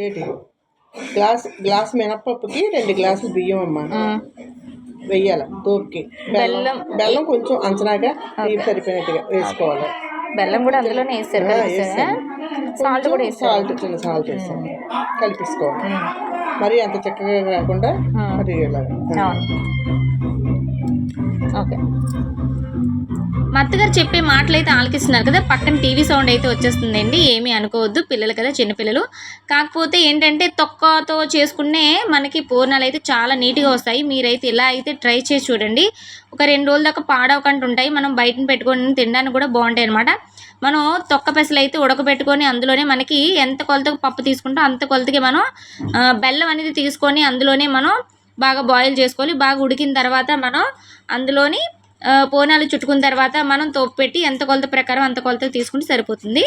ఏంటి గ్లాస్ మినప్పప్పుకి 2 గ్లాసులు బియ్యం అమ్మా వెయ్యాలి తోపుకి. బెల్లం కొంచెం అంచనాగా సరిపోయినట్టుగా వేసుకోవాలి. బెల్లం కూడా అందులోనే వేస్తారు, సాల్ట్ కూడా వేస్తారు. చిన్న సాల్ట్ వేస్తాం, కలిపేసుకోవాలి. మరి అంత చక్కగా కాకుండా మరి ఇలాగా. ఓకే, మా అత్తగారు చెప్పే మాటలు అయితే ఆలకిస్తున్నారు కదా, పక్కన టీవీ సౌండ్ అయితే వచ్చేస్తుందండి. ఏమీ అనుకోవద్దు, పిల్లలు కదా, చిన్నపిల్లలు. కాకపోతే ఏంటంటే తొక్కతో చేసుకునే మనకి పూర్ణాలు అయితే చాలా నీట్గా వస్తాయి. మీరైతే ఇలా అయితే ట్రై చేసి చూడండి. ఒక 2 రోజుల దాకా పాడవకుండా ఉంటాయి. మనం బయటను పెట్టుకొని తినడానికి కూడా బాగుంటాయి అనమాట. మనం తొక్క పెసలు అయితే ఉడకబెట్టుకొని అందులోనే మనకి ఎంత కొలతకు పప్పు తీసుకుంటాం అంత కొలతకి మనం బెల్లం అనేది తీసుకొని అందులోనే మనం బాగా బాయిల్ చేసుకోవాలి. బాగా ఉడికిన తర్వాత మనం అందులోని పూర్ణాలు చుట్టుకున్న తర్వాత మనం తోపు పెట్టి ఎంత కొలత ప్రకారం అంత కొలత తీసుకుంటే సరిపోతుంది.